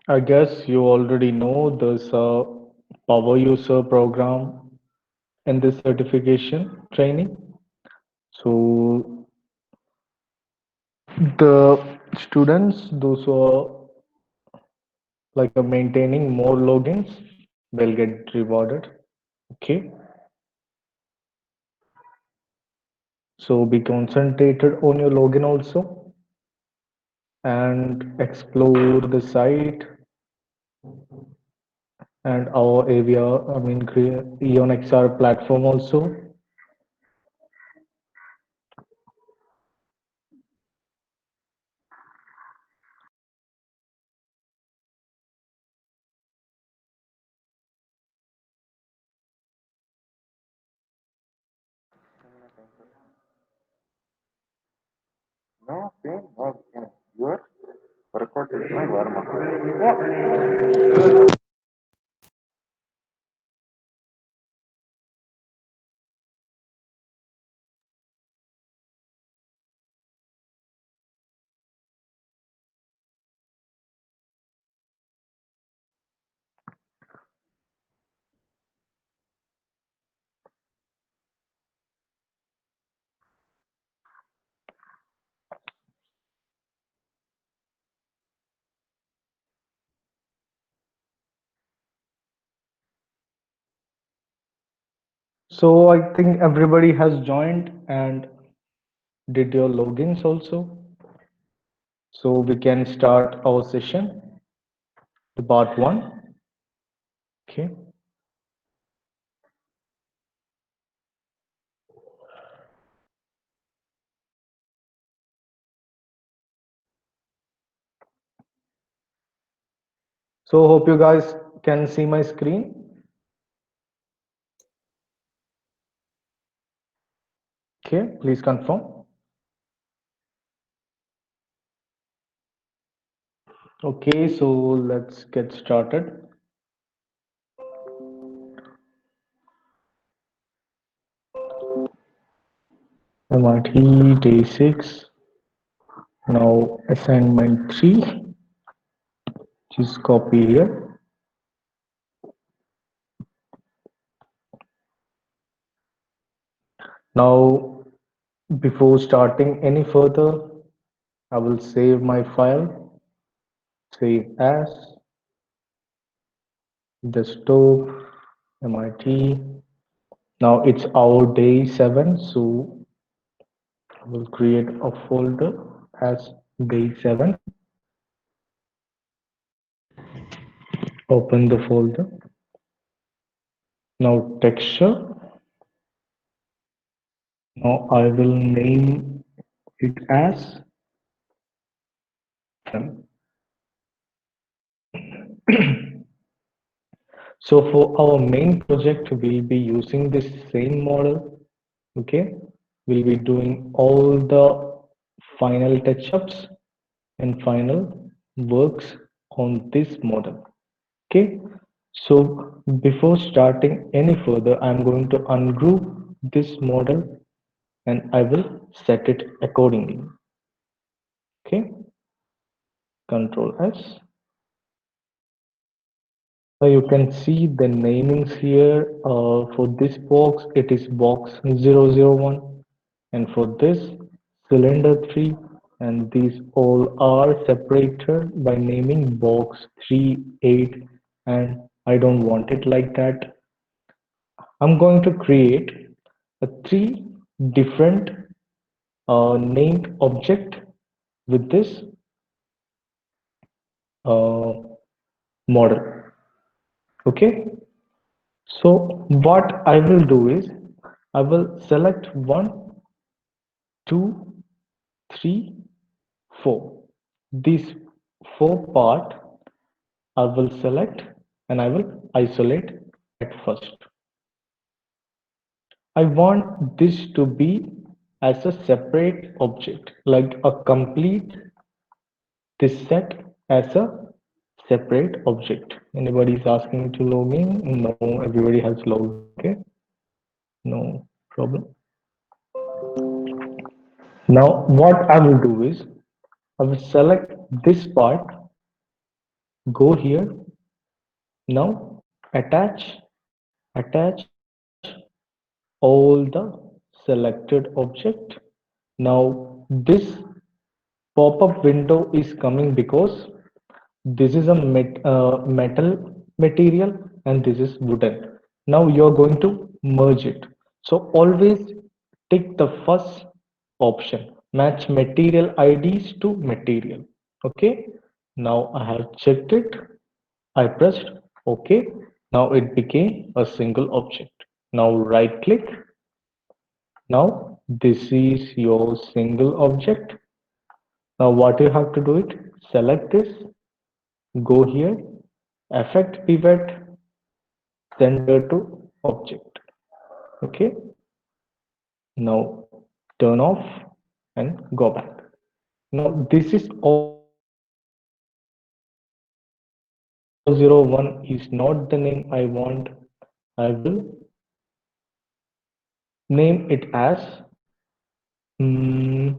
I guess you already know there's a power user program in this certification training. So the students, those who are like maintaining more logins, will get rewarded. Okay. So be concentrated on your login also and explore the site and our area, I mean, Eon XR platform also. No pain, no gain. Your workout is my warm up. So I think everybody has joined and did your logins also. So we can start our session, the part one. Okay. So hope you guys can see my screen. Okay, please confirm. Okay, so let's get started. MRT day 6. Now assignment 3. Just copy here. Now before starting any further, I will save my file. Save as desktop MIT. Now it's our day 7, so we'll create a folder as day 7. Open the folder. Now texture. Now I will name it as FM. So for our main project, we'll be using this same model. Okay, we'll be doing all the final touch-ups and final works on this model. Okay, so before starting any further, I'm going to ungroup this model and I will set it accordingly. Okay, Control S. So you can see the namings here. For this box, it is box 001, and for this cylinder 3, and these all are separated by naming box 3, 8, and I don't want it like that. I'm going to create a three different named object with this uh, model. Okay, so what I will do is I will select 1, 2, 3, 4. These four part I will select and I will isolate at first. I want this to be as a separate object, like a complete this set as a separate object. Anybody is asking to log in? No, everybody has logged in. Okay, no problem. Now, what I will do is I will select this part go here. Now attach all the selected object. Now this pop-up window is coming because this is a metal material and this is wooden. Now you're going to merge it. So always tick the first option, match material IDs to material. Okay, now I have checked it. I pressed OK. Now it became a single object. Now right click. Now this is your single object. Now what you have to do it, select this, go here, effect pivot, center to object. Okay, now turn off and go back. Now this is all 001 is not the name I want. I will name it as mm,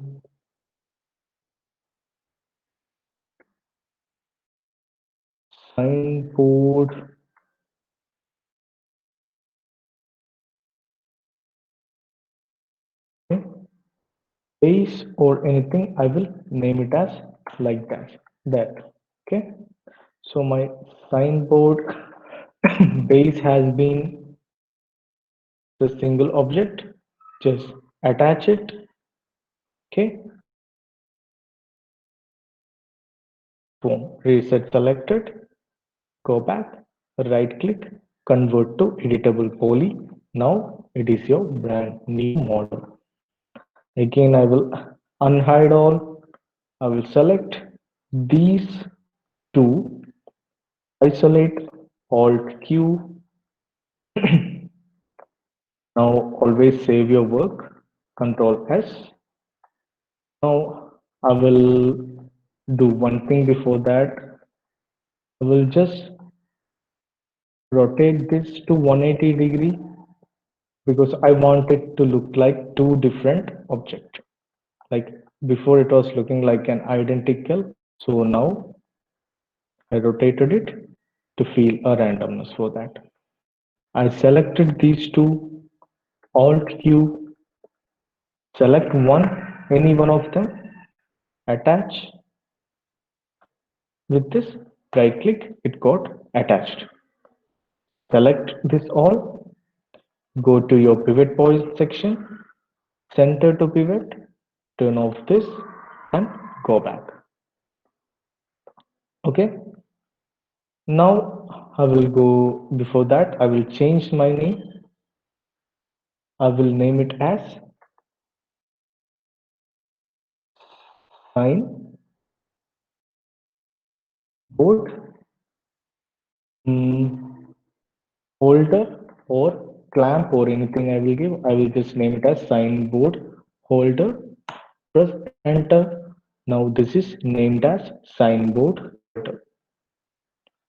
signboard base or anything. I will name it as like that. That okay. So my signboard base has been the single object. Just attach it. Okay. Boom. Reset selected. Go back. Right click. Convert to editable poly. Now it is your brand new model. Again, I will unhide all. I will select these two. Isolate. Alt Q. Now always save your work. Control S. Now I will do one thing before that. I will just rotate this to 180-degree because I want it to look like two different objects. Like before it was looking like an identical. So now I rotated it to feel a randomness for that. I selected these two, Alt Q, select one, any one of them, attach. With this, right click, it got attached. Select this all, go to your pivot point section, center to pivot, turn off this and go back. Okay. Now I will go, before that, I will change my name. I will name it as sign board mm, holder or clamp or anything I will give. I will just name it as signboard holder. Press enter. Now this is named as signboard holder.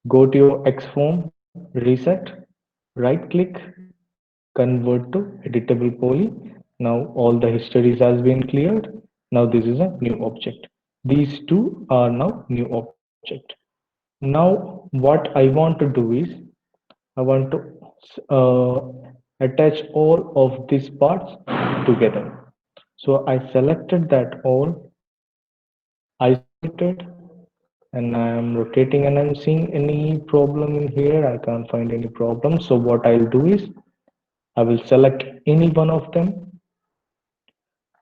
Go to your Xform, reset, right click, convert to editable poly. Now all the histories has been cleared. Now this is a new object. These two are now new object. Now what I want to do is I want to attach all of these parts together. So I selected that all, isolated, and I am rotating and I'm seeing any problem in here. I can't find any problem. So what I'll do is I will select any one of them,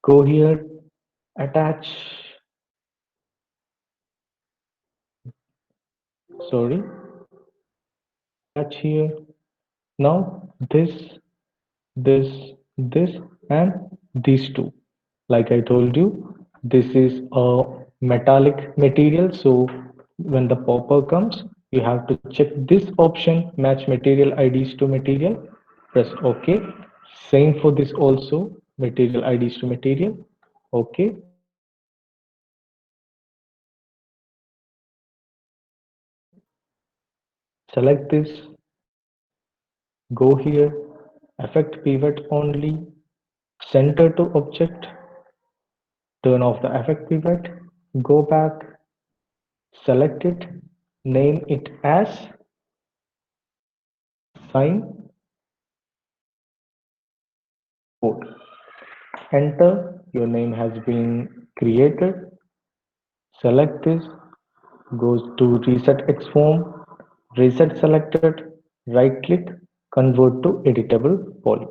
go here, attach, sorry, attach here. Now this, and these two. Like I told you, this is a metallic material. So when the popper comes, you have to check this option, match material IDs to material, press OK. Same for this also, material IDs to material. OK. Select this, go here, effect pivot only, center to object, turn off the effect pivot, go back, select it. name it as sign board. Enter, your name has been created. Select this, goes to reset X form, reset selected, right click, convert to editable poly.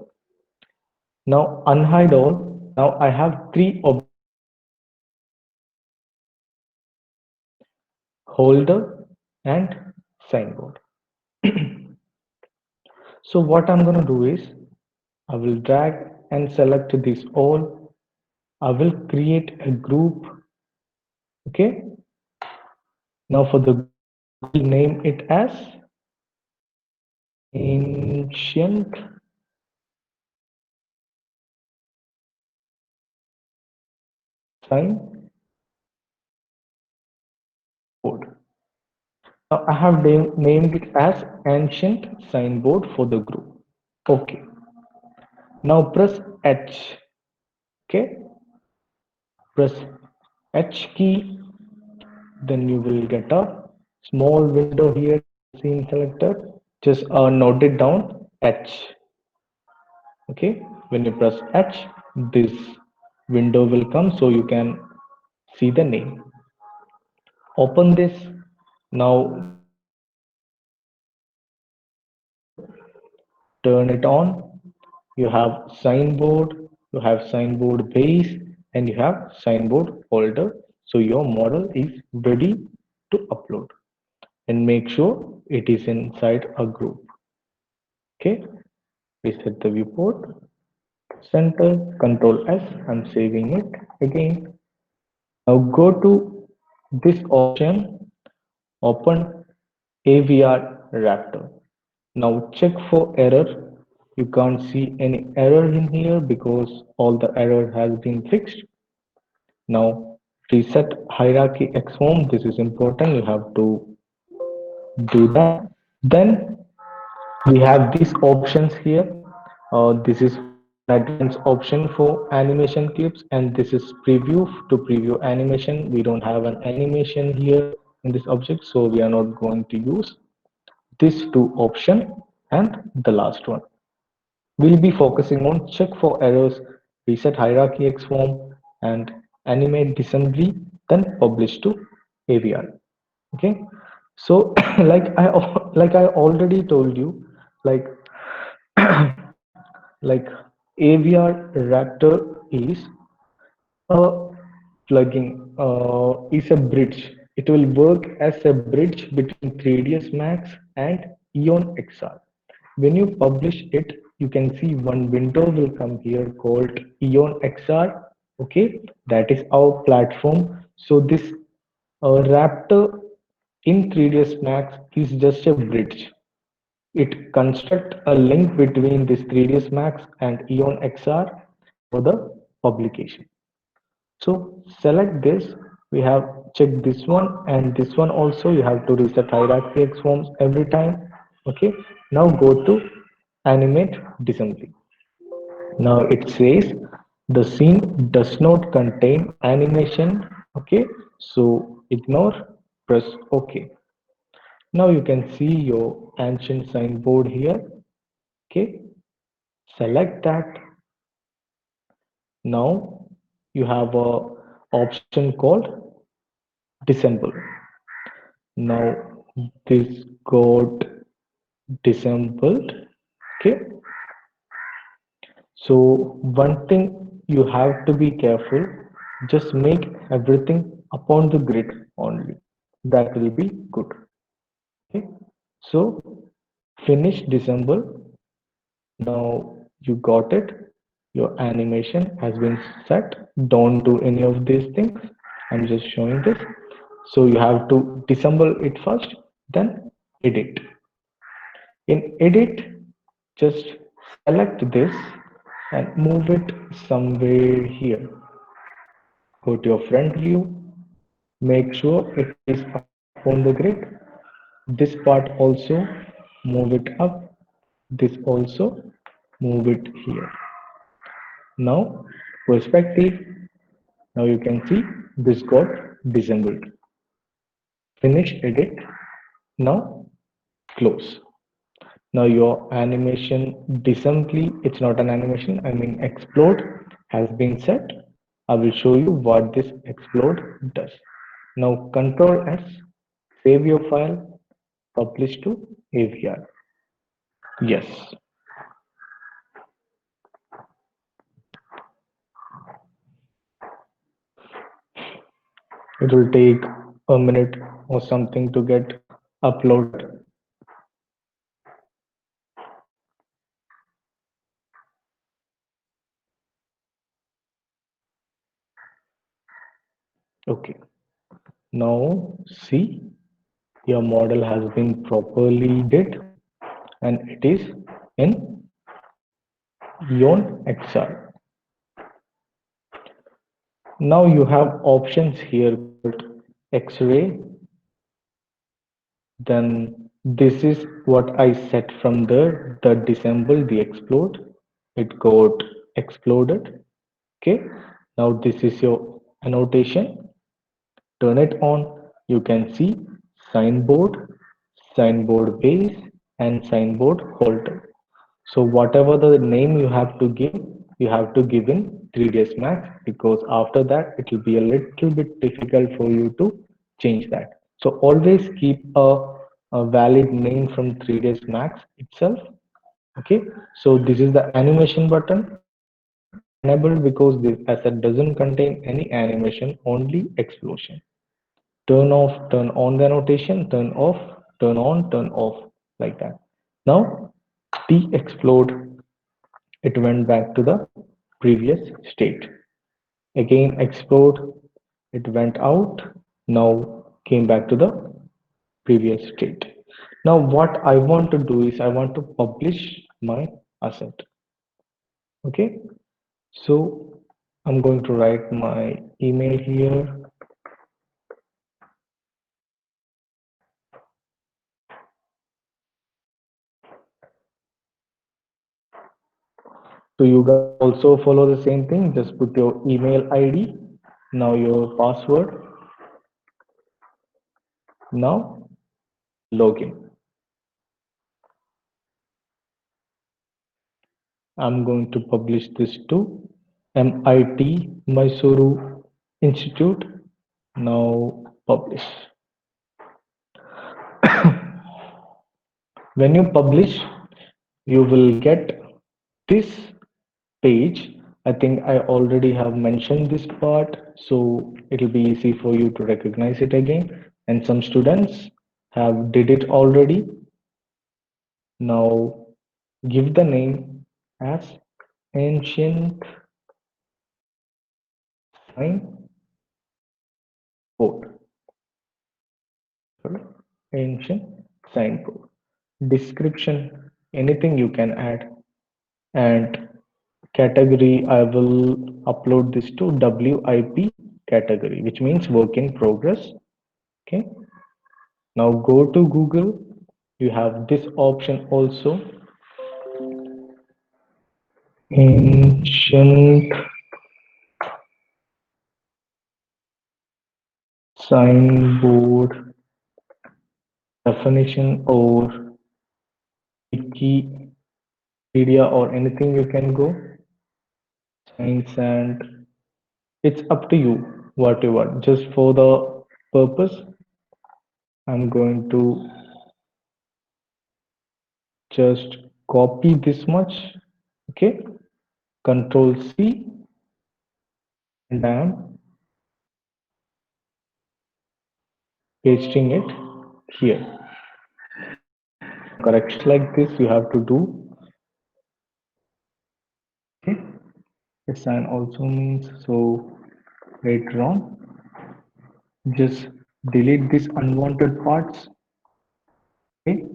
Now unhide all. Now I have three objects holder and signboard. So what I'm going to do is I will drag and select this all. I will create a group. Okay. Now for the group, I will name it as ancient sign board. Now I have named it as ancient signboard for the group. Okay. Now press H. Okay. Press H key. Then you will get a small window here in the scene selector. Just note it down H. Okay. When you press H, this window will come so you can see the name. Open this. Now go to signboard, turn it on. You have signboard, you have signboard base, and you have signboard folder. So your model is ready to upload, and make sure it is inside a group. Okay, reset the viewport, center, Control S. I'm saving it again. Now go to this option, open AVR Raptor. Now check for error. You can't see any error in here because all the error has been fixed. Now reset hierarchy X form. This is important. You have to do that. Then we have these options here. This is an advanced option for animation clips, and this is preview to preview animation. We don't have an animation here in this object, so we are not going to use these two option. And the last one, we'll be focusing on check for errors, reset hierarchy X form, and animate disassembly, then publish to AVR. Okay, so like I already told you, like like AVR Raptor is a plugin, is a bridge. It will work as a bridge between 3ds Max and Eon XR. When you publish it, you can see one window will come here called Eon XR. Okay, that is our platform. So this Raptor in 3ds Max is just a bridge. It constructs a link between this 3ds Max and Eon XR for the publication. So select this. We have checked this one and this one also. You have to reset hierarchy X forms every time. Okay. Now go to animate disassembly. Now it says the scene does not contain animation. Okay. So ignore, press OK. Now you can see your ancient signboard here. Okay. Select that. Now you have a option called disassemble. Now this got disassembled. Okay. So one thing you have to be careful, just make everything upon the grid only. That will be good. Okay. So finish disassemble. Now you got it. Your animation has been set. Don't do any of these things. I'm just showing this. So you have to disassemble it first, then edit. In edit, just select this and move it somewhere here. Go to your front view. Make sure it is upon the grid. This part also move it up. This also move it here. Now perspective. Now you can see this got disassembled. Finish edit. Now close. Now your animation disassembly, it's not an animation, I mean explode has been set. I will show you what this explode does. Now Control S, save your file, publish to AVR. Yes, it will take a minute or something to get uploaded. Okay, now see your model has been properly did and it is in Yon XR. Now you have options here called X-ray. Then this is what I set from the disassemble, the explode. It got exploded. Okay. Now this is your annotation. Turn it on. You can see signboard, signboard base, and signboard holder. So whatever the name you have to give in 3ds Max because after that it will be a little bit difficult for you to change that. So always keep a valid name from 3ds Max itself. Okay. So this is the animation button enabled because this asset doesn't contain any animation, only explosion. Turn off, turn on the annotation, turn off, turn on, turn off like that. Now de-explode, it went back to the previous state. Again explode, it went out, now came back to the previous state. Now what I want to do is I want to publish my asset. Okay, so I'm going to write my email here. So you guys also follow the same thing, just put your email ID, now your password, now login. I'm going to publish this to MIT Mysuru Institute. Now publish. When you publish, you will get this page. I think I already have mentioned this part, so it'll be easy for you to recognize it again. And some students have did it already. Now give the name as ancient sign board. Sorry, ancient signboard. Description, anything you can add, and category, I will upload this to WIP category, which means work in progress. Okay, now go to Google. You have this option also, ancient signboard definition or Wikipedia or anything you can go. Science, and it's up to you what you want. Just for the purpose, I'm going to just copy this much. Okay, Control C, and I'm pasting it here. Now corrections like this you have to do. Okay, assign also means so later on just delete these unwanted parts. Okay,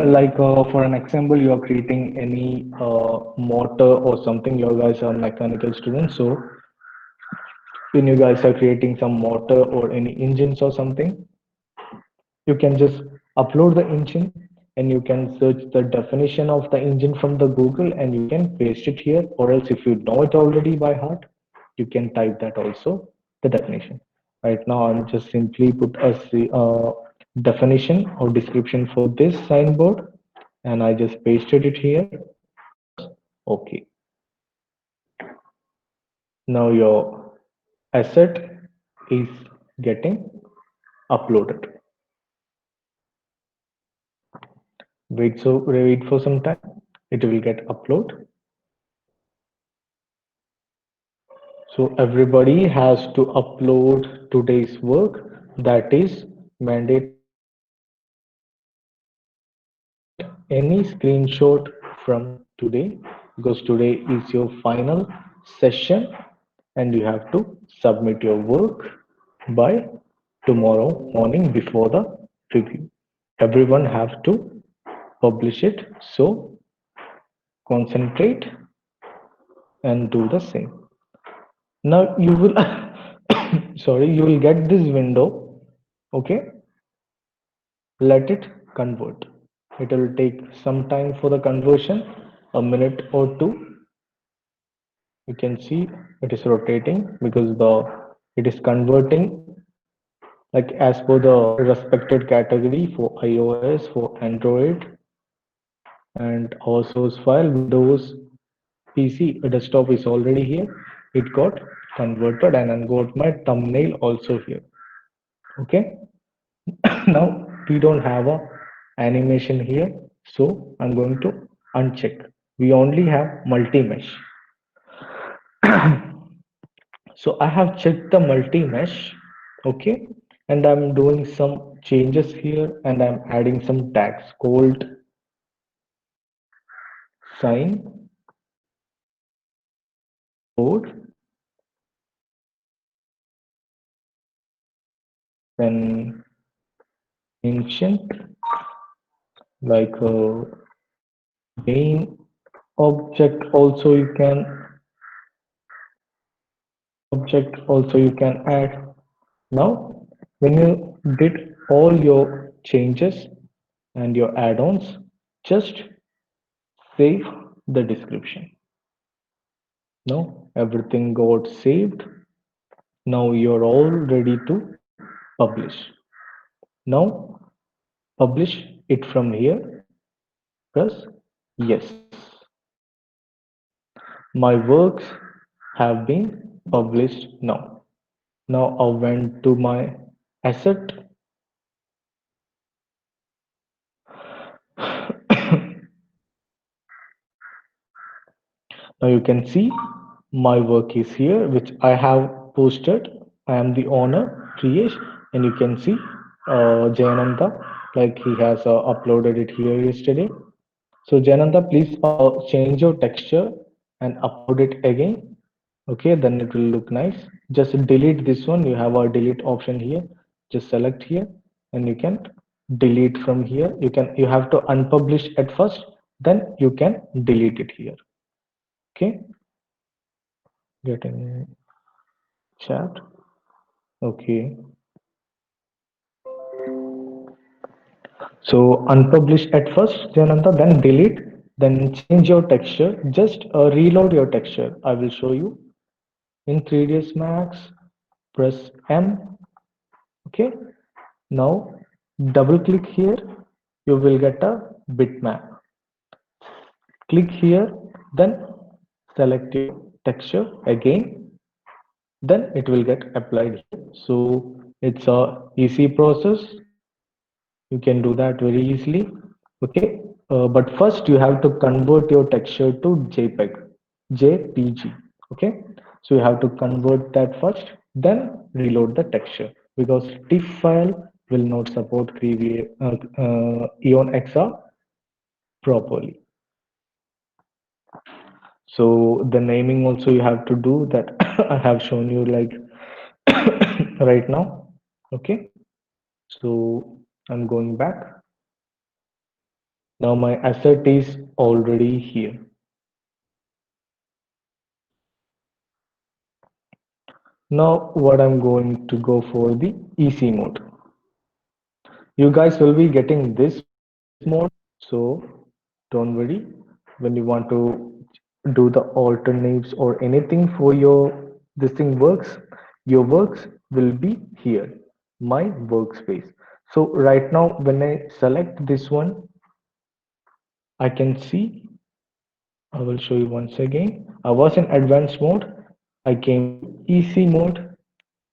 like for an example, you are creating any motor or something. You guys are mechanical students, so when you guys are creating some motor or any engines or something, you can just upload the engine and you can search the definition of the engine from the Google and you can paste it here, or else if you know it already by heart, you can type that also, the definition. Right now I'm just simply put a definition or description for this signboard, and I just pasted it here. Press OK. Now your asset is getting uploaded. Wait for some time. It will get upload. So everybody has to upload today's work. That is mandatory. You cannot get any screenshot from today because today is your final session and you have to submit your work by tomorrow morning before the review. Everyone have to publish it. So concentrate and do the same. Now you will, sorry, you will get this window. Okay, let it convert. It will take some time for the conversion, a minute or two. You can see it is rotating because it is converting like as per the respected category for iOS, for Android, and our source file Windows PC desktop is already here. It got converted and I got my thumbnail also here. Okay. Now we don't have a animation here, so I'm going to uncheck. We only have multi-mesh. So I have checked the multi-mesh, okay, and I'm doing some changes here and I'm adding some tags called sign board, then ancient like main object also you can add. Now when you did all your changes and your add-ons, just save the description. Now everything got saved. Now you're all ready to publish. Now publish it from here. Press yes. My works have been published now. Now I went to my asset. Now you can see my work is here, which I have posted. I am the owner, Priyesh, and you can see Jayananda, like he has uploaded it here yesterday. So Jayananda, please change your texture and upload it again. Okay, then it will look nice. Just delete this one. You have a delete option here. Just select here, and you can delete from here. You have to unpublish at first, then you can delete it here. Okay, getting chat. Okay, so unpublish at first, Jananta, then delete, then change your texture. Just reload your texture. I will show you in 3ds Max. Press M. Okay, now double click here. You will get a bitmap. Click here, then select your texture again. Then it will get applied here. So it's a easy process. You can do that very easily. Okay, but first you have to convert your texture to JPG. Okay, so you have to convert that first, then reload the texture because TIFF file will not support Eon XR properly. So the naming also you have to do that. I have shown you like right now. Okay, so I'm going back. Now my asset is already here. Now what I'm going to go for the EC mode. You guys will be getting this mode, so don't worry. When you want to do the alternates or anything for your this thing works, your works will be here, my workspace. So right now, when I select this one, I can see, I will show you once again. I was in advanced mode. I came to easy mode.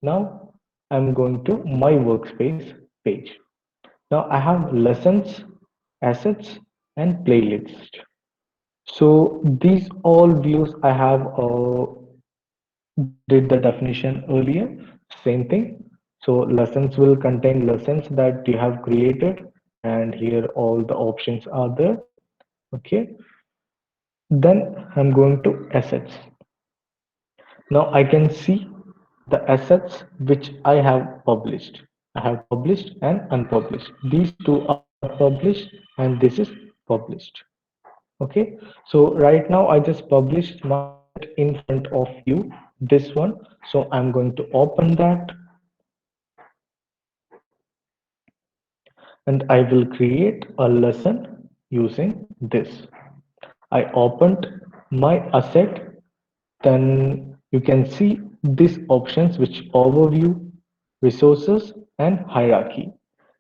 Now I'm going to my workspace page. Now I have lessons, assets, and playlist. So these all views I have did the definition earlier. Same thing. So lessons will contain lessons that you have created, and here all the options are there. Okay. Then I'm going to assets. Now I can see the assets which I have published. I have published and unpublished. These two are published and this is published. Okay, so right now I just published my asset in front of you, this one. So I'm going to open that and I will create a lesson using this. I opened my asset. Then you can see these options which overview, resources, and hierarchy.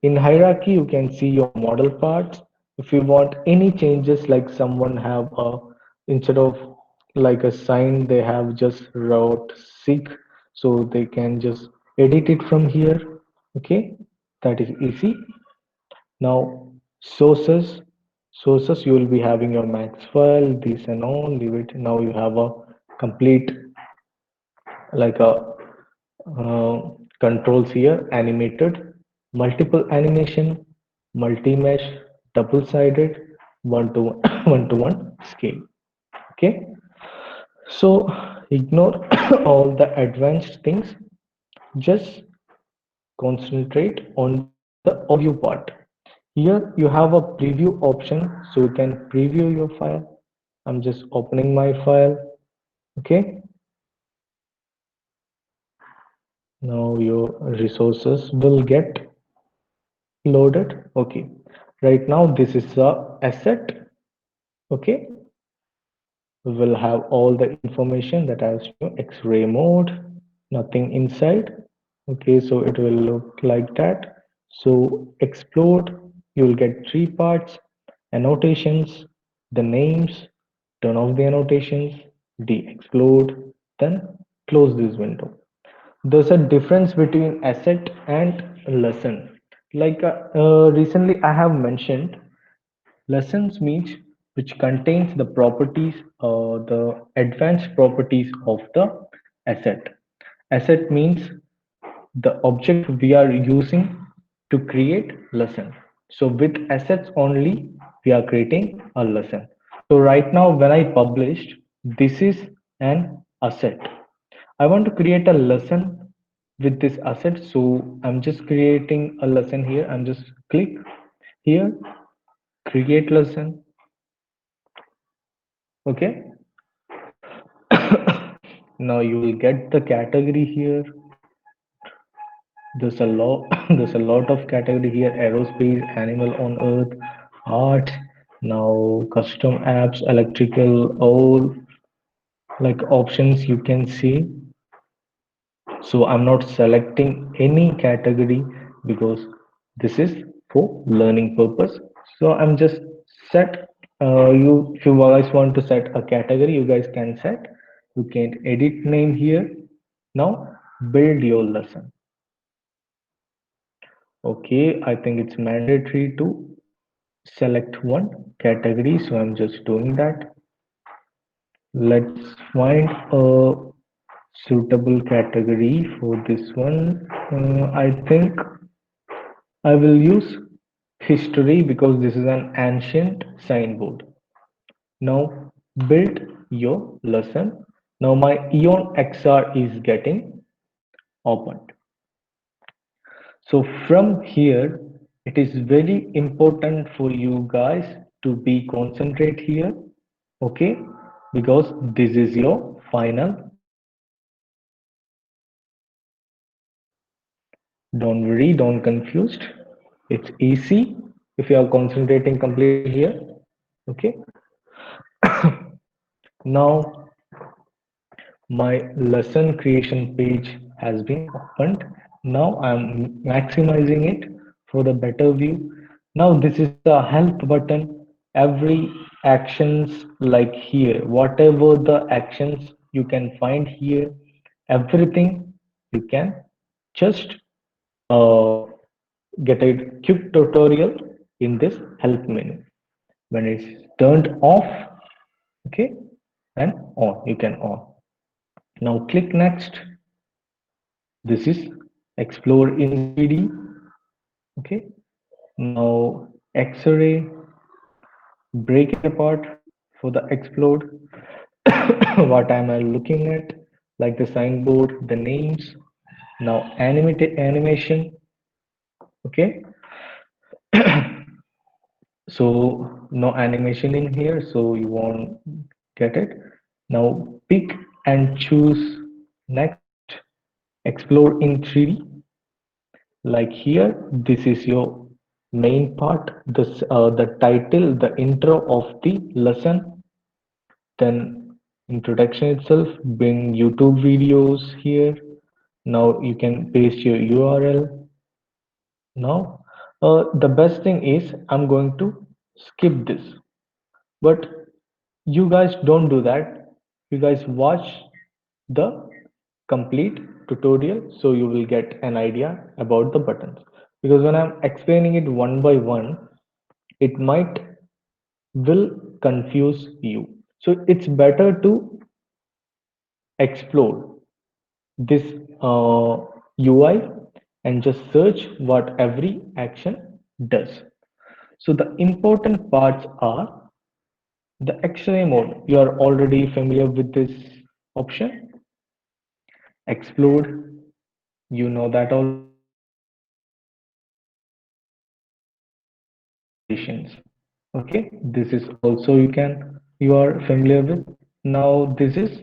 In hierarchy, you can see your model parts. If you want any changes, like someone have a, instead of like a sign, they have just wrote Sikh, so they can just edit it from here. Okay, that is easy. Now sources, you will be having your max file, this and all, leave it. Now you have a complete like a controls here, animated, multiple animation, multi-mesh, double-sided, one-to-one, one-to-one scale. Okay, so ignore all the advanced things. Just concentrate on the overview part. Here you have a preview option, so you can preview your file. I'm just opening my file. Okay, now your resources will get loaded. Okay, right now this is the asset. Okay, we will have all the information that I have shown. X-ray mode, nothing inside. Okay, so it will look like that. So explode, you will get three parts: annotations, the names, turn off the annotations, de-explode, then close this window. There's a difference between asset and lesson. Like recently I have mentioned, lessons means which contains the properties, the advanced properties of the asset. Asset means the object we are using to create lesson. So with assets only, we are creating a lesson. So right now, when I published, this is an asset. I want to create a lesson with this asset. So I'm just creating a lesson here. I'm just click here, create lesson. Okay. Now you will get the category here. There's a lot. There's a lot of category here: aerospace, animal on earth, art. Now custom apps, electrical, all like options you can see. So I'm not selecting any category because this is for learning purpose. So I'm just set. You, if you guys want to set a category, you guys can set. You can edit name here. Now build your lesson. Okay, I think it's mandatory to select one category, so I'm just doing that. Let's find a suitable category for this one. I think I will use history because this is an ancient signboard. Now build your lesson. Now my Eon XR is getting opened. So from here, it is very important for you guys to be concentrate here, okay? Because this is your final lesson. Don't worry, don't confused. It's easy if you are concentrating completely here, okay? Now my lesson creation page has been opened. Now I'm maximizing it for the better view. Now this is the help button. Every actions like here, whatever the actions you can find here, everything you can just uh, get a quick tutorial in this help menu. When it's turned off, okay, and on, you can on. Now click next. This is explore in 3D. Okay, now X-ray, break it apart for the explode. What am I looking at? Like the signboard, the names. Now animated animation. Okay, so no animation in here, so you won't get it. Now pick and choose next. Explore in 3D. Like here, this is your main part. This the title, the intro of the lesson. Then introduction itself. Bring YouTube videos here. Now you can paste your URL. Now, the best thing is I'm going to skip this, but you guys don't do that. You guys watch the complete tutorial so you will get an idea about the buttons. Because when I'm explaining it one by one, it might will confuse you. So it's better to explore this UI and just search what every action does. So the important parts are the X-ray mode. You are already familiar with this option. Explode, you know that already. Animations. Okay, this is also you are familiar with. Now this is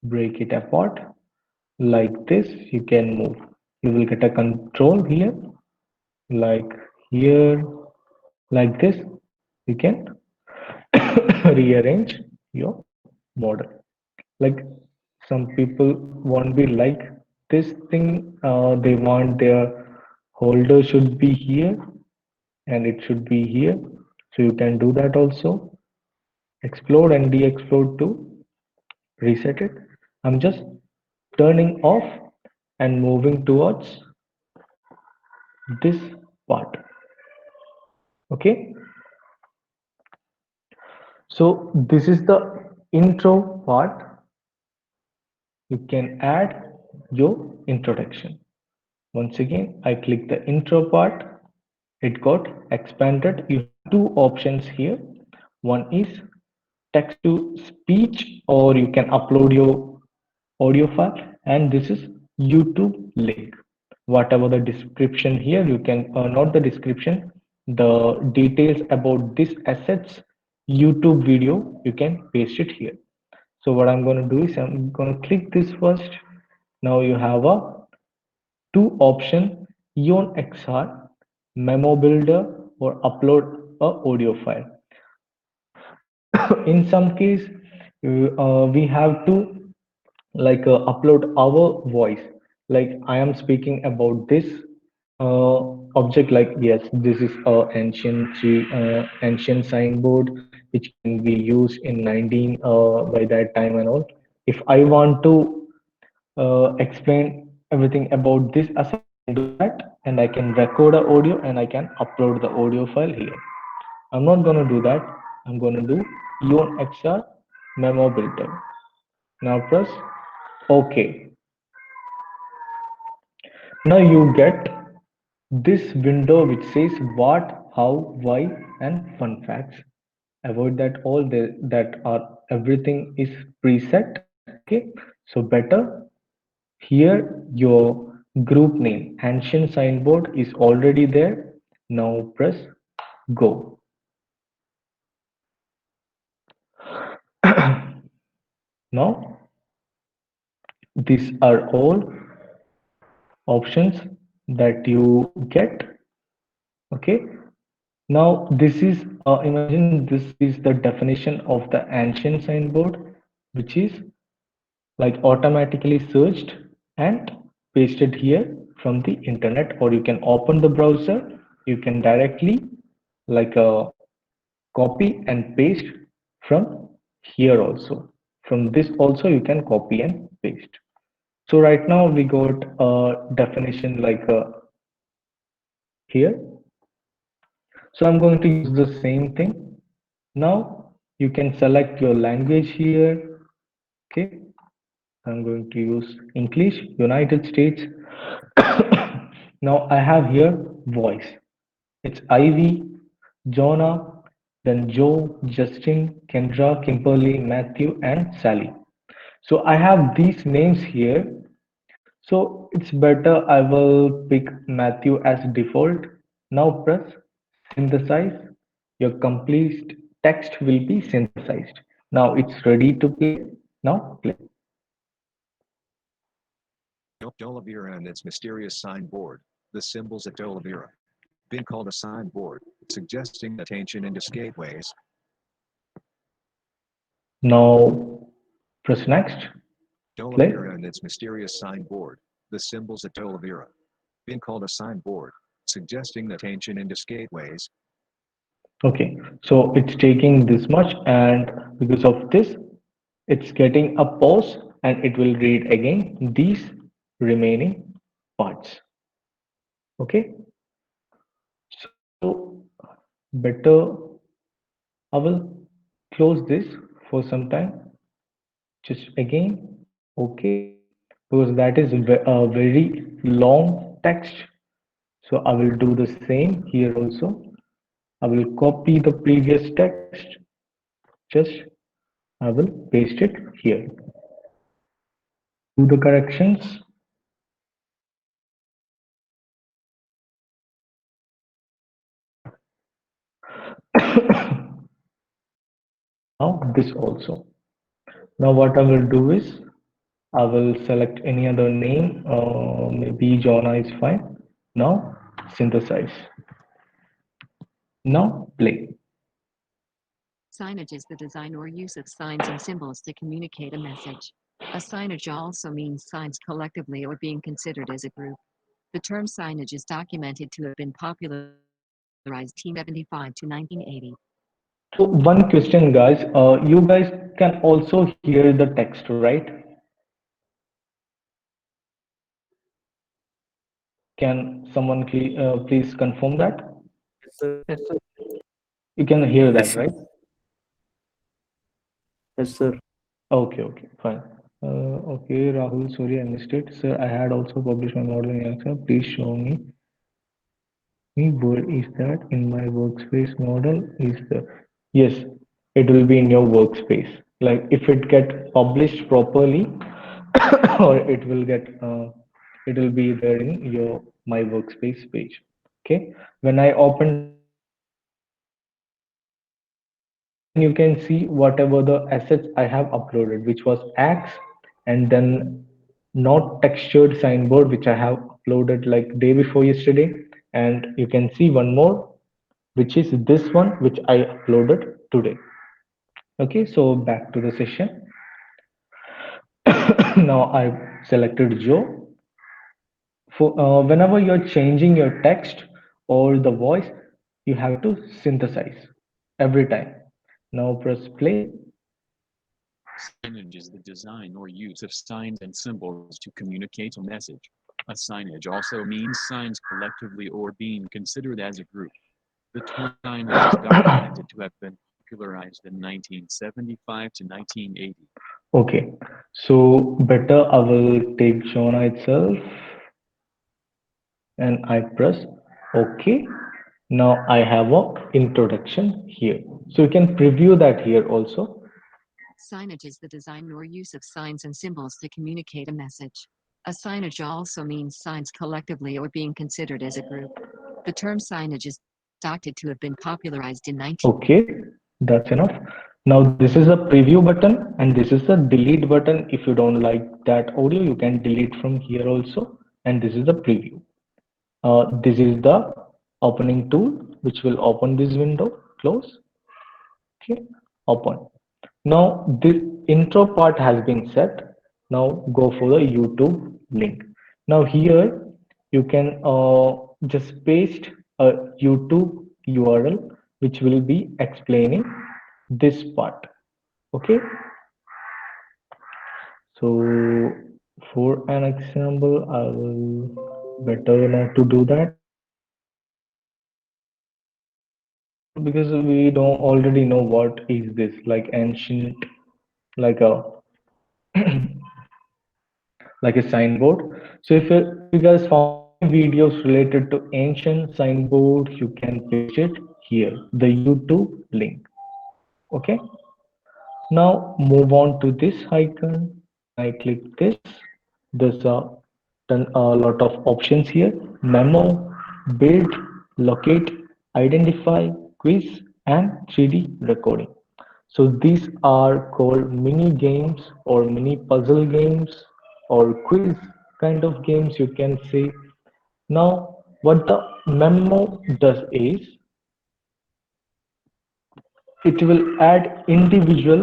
break it apart like this. You can move. You will get a control here, like here, like this. You can rearrange your model. Like some people won't be like this thing. They want their holder should be here and it should be here. So you can do that also. Explode and de-explode to reset it. I'm just turning off and moving towards this part. Okay. So this is the intro part. You can add your introduction. Once again, I click the intro part. It got expanded. You have two options here. One is text to speech, or you can upload your audio file, and this is YouTube link. Whatever the description here, you can not the description, the details about this assets YouTube video, you can paste it here. So what I'm going to do is I'm going to click this first. Now you have a two option, Ion XR, memo builder, or upload a audio file. In some case, we have to like upload our voice. Like I am speaking about this uh, object. Like yes, this is a ancient signboard which can be used in 19 by that time and all. If I want to explain everything about this asset, I can do that, and I can record a audio and I can upload the audio file here. I'm not gonna do that. I'm gonna do Ion XR memo builder. Now press OK. Now you get this window which says what, how, why, and fun facts. Avoid that all that are everything is preset. Okay, so better here your group name ancient signboard is already there. Now press go. Now these are all options that you get. Okay, now this is imagine this is the definition of the ancient signboard, which is like automatically searched and pasted here from the internet, or you can open the browser. You can directly like copy and paste from here also. From this also you can copy and paste. So right now we got a definition like here. So I'm going to use the same thing. Now you can select your language here. Okay, I'm going to use English, United States. Now I have here voice. It's Ivy, Jonah, then Joe, Justin, Kendra, Kimberly, Matthew, and Sally. So I have these names here. So it's better I will pick Matthew as default. Now press synthesize. Your complete text will be synthesized. Now it's ready to play. Now play. Dolavira and its mysterious signboard, the symbols at Dolavira. Been called a signboard, suggesting that ancient Indus gateways. Now press next. Play. Dolavira and its mysterious signboard, the symbols at Dolavira. Been called a signboard, suggesting that ancient Indus gateways. Okay, so it's taking this much, and because of this, it's getting a pause and it will read again these remaining parts. Okay, so better I will close this for some time. Just again, okay, because that is a very long text. So I will do the same here also. I will copy the previous text. Just I will paste it here. Do the corrections. Now this also. Now what I will do is I will select any other name. Maybe Jonna is fine. Now synthesize. Now play. Signage is the design or use of signs and symbols to communicate a message. A signage also means signs collectively or being considered as a group. The term signage is documented to have been popularized 1975 to 1980. So one question, guys. You guys can also hear the text, right? Can someone please confirm that? Yes, sir. You can hear Yes, that, sir. right? Yes, sir. Okay, okay, fine. Okay, Rahul, sorry, I missed it. Sir, I had also published my model in Excel. Please show me where is that in my workspace model is the yes, it will be in your workspace. Like if it get published properly, or it will be there in your my workspace page. Okay, when I open the workspace page, then you can see whatever the assets I have uploaded, which was axe, and then not textured signboard, which I have uploaded like day before yesterday. And you can see one more, which is this one, which I uploaded today. Okay, so back to the session. Now I've selected Joe. For whenever you're changing your text or the voice, you have to synthesize every time. Now press play. Signage is the design or use of signs and symbols to communicate a message. A signage also means signs collectively or being considered as a group. The term signage is documented to have been popularized in 1975 to 1980. Okay, so better I will take Jonah itself and I press OK. Now I have a introduction here. So you can preview that here also. Signage is the design or use of signs and symbols to communicate a message. A signage also means signs collectively or being considered as a group. The term signage is documented to have been popularized in 19. Okay, that's enough. Now this is a preview button and this is the delete button. If you don't like that audio, you can delete from here also. And this is the preview. This is the opening tool, which will open this window, close, okay, open. Now this intro part has been set. Now go for the YouTube link. Now here you can just paste a YouTube URL which will be explaining this part. Okay, so for an example, I will better not to do that because we don't already know what is this, like ancient, like a like a signboard. So if you guys found any videos related to ancient signboard, you can paste it here, the YouTube link. Okay, now move on to this icon. I click this. There's a lot of options here: memo, build, locate, identify, quiz, and 3D recording. So these are called mini games or mini puzzle games or quiz kind of games, you can say. Now, what the memo does is it will add individual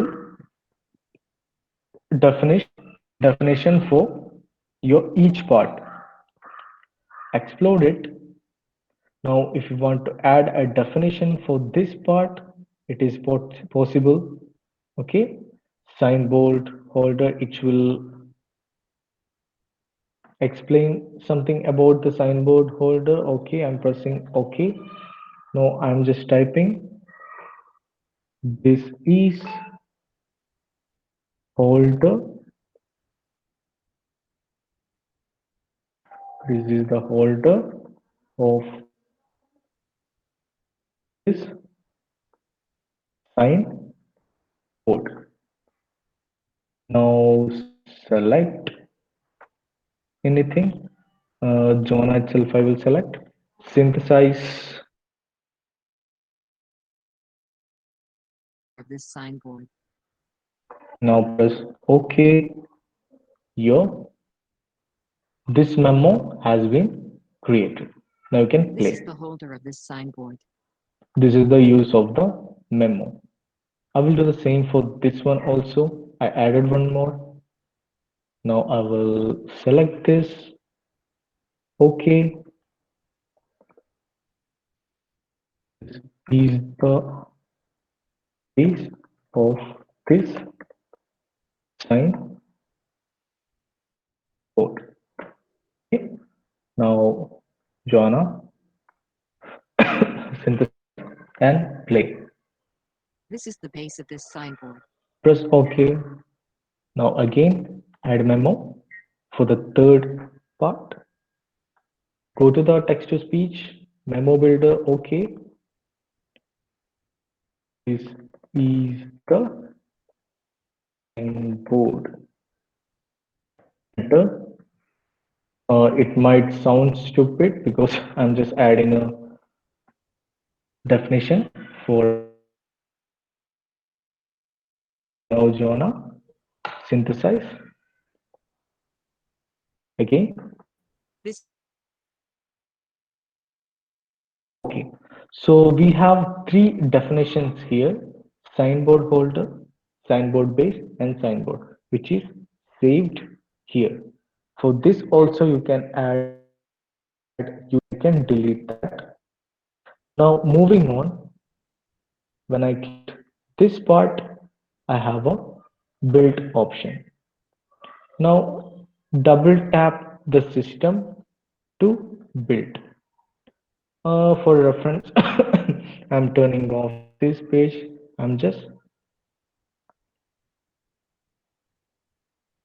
definition for your each part. Explode it. Now, if you want to add a definition for this part, it is possible. Okay, signboard holder, it will explain something about the signboard holder. Okay, I'm pressing OK. Now I'm just typing this is holder. This is the holder of this sign board. Now select anything. Zona itself I will select. Synthesize. Of this signboard. Now press OK. Here, this memo has been created. Now you can This play. is the holder of this signboard. This is the use of the memo. I will do the same for this one also. I added one more. Now I will select this. Okay. Is the base of this sign board. Okay. Now Jonna synthesize and play. This is the base of this signboard. Press OK. Now again add memo for the third part. Go to the text to speech memo builder. Okay. This is the board. Enter. It might sound stupid because I'm just adding a definition for now Jona. Synthesize. Again. This Okay. So we have three definitions here: signboard holder, signboard base, and signboard, which is saved here. For this also you can add, you can delete that. Now moving on, when I click this part, I have a build option. Now double tap the system to build. For reference, I'm turning off this page. I'm just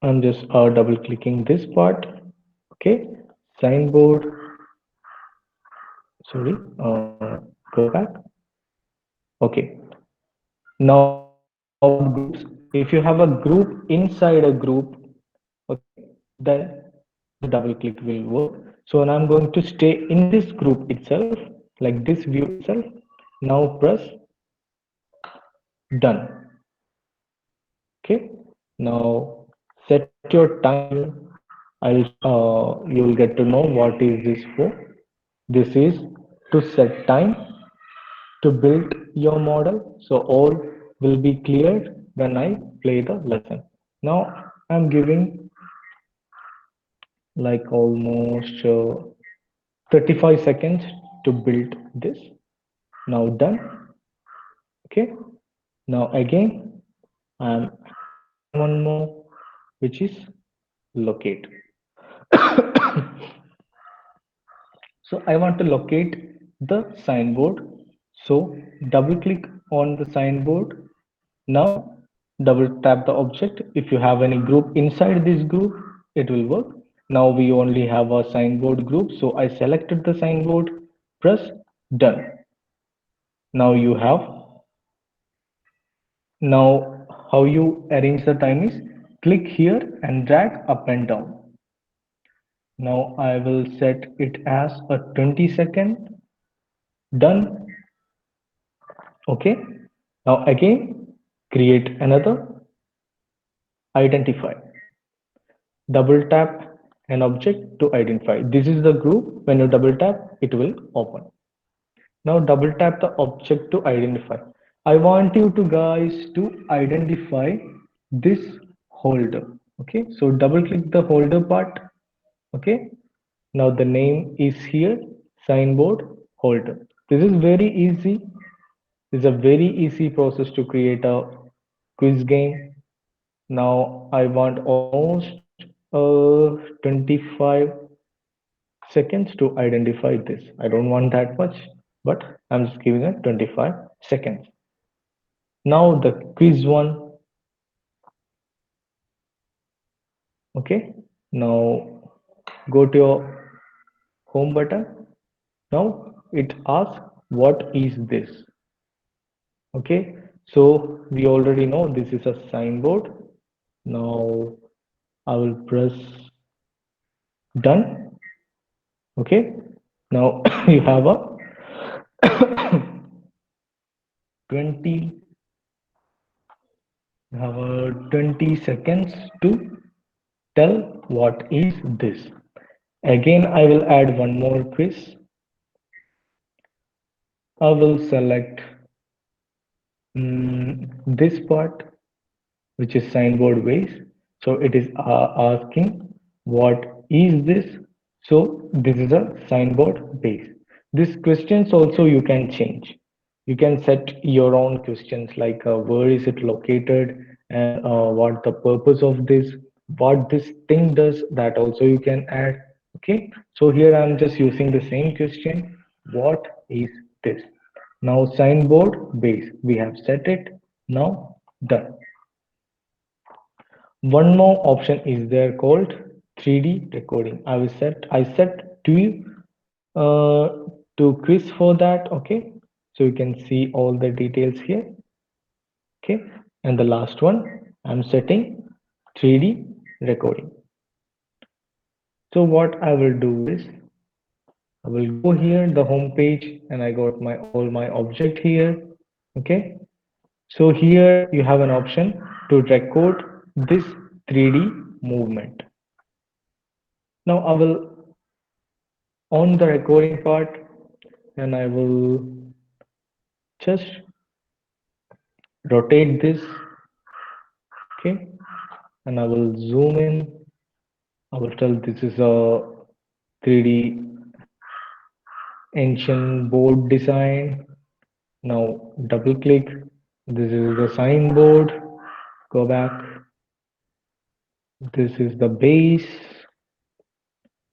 double clicking this part. Okay, signboard. Sorry, go back. Okay, now groups. If you have a group inside a group, okay, then the double click will work. So now I'm going to stay in this group itself, like this view itself. Now press done. Okay, now set your time. You'll get to know what is this for. This is to set time to build your model, so all will be cleared when I play the lesson. Now I'm giving like almost 35 seconds to build this. Now done. Okay. Now again, I'm adding one more, which is locate. So I want to locate the signboard. So double click on the signboard. Now double tap the object. If you have any group inside this group, it will work. Now we only have a signboard group. So I selected the signboard, press done. Now you have, now how you arrange the time is click here and drag up and down. Now I will set it as a 20-second. Done. Okay. Now again, create another, identify. Double tap an object to identify. This is the group. When you double tap, it will open. Now double tap the object to identify. I want you to guys to identify this holder. Okay. So double click the holder part. Okay. Now the name is here, signboard holder. This is very easy. It's a very easy process to create a quiz game. Now I want almost 25 seconds to identify this. I don't want that much, but I'm just giving it 25 seconds. Now the quiz one. Okay. Now go to your home button. Now it asks, what is this? Okay. So we already know this is a signboard. Now I will press done. Okay. Now you have a 20 you have a 20 seconds to tell what is this. Again, I will add one more quiz. I will select this part, which is signboard base. So it is asking what is this? So this is a signboard base. These questions also you can change. You can set your own questions like where is it located and what the purpose of this, what this thing does, that also you can add. Okay. So here I'm just using the same question. What is this? Now signboard base, we have set it. Now done. One more option is there called 3D recording. I set uh, to quiz for that. Okay, so you can see all the details here. Okay, and the last one I'm setting 3D recording. So what I will do is I will go here the home page and I got my all my object here. Okay, so here you have an option to record this 3D movement. Now I will on the recording part and I will just rotate this. Okay, and I will zoom in. I will tell this is a 3D ancient board design. Now double click. This is the signboard. Go back. This is the base.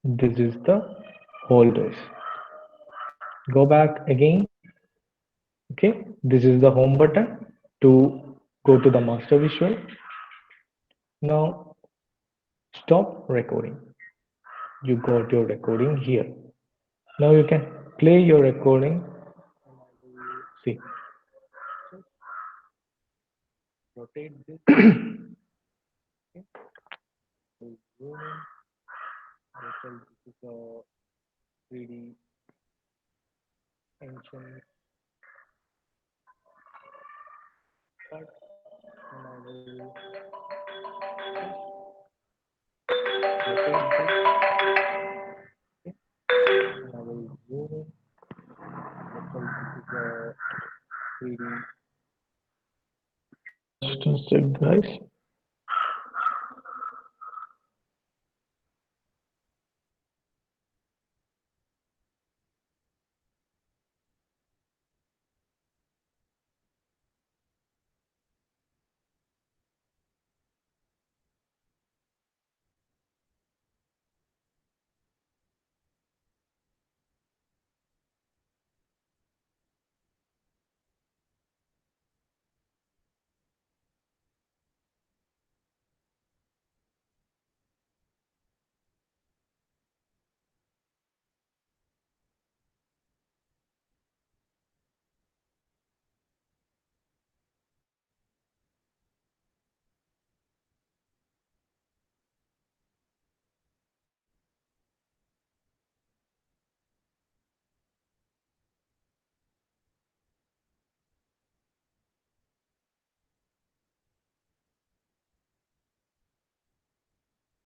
This is the holders. Go back again. Okay, this is the home button to go to the master visual. Now stop recording. You got your recording here. Now you can play your recording. See, rotate this. Okay. So zoom in. This is a 3D ancient cut, and I will rotate this. Okay. And I will zoom in. This is a 3D. Just a sec, guys.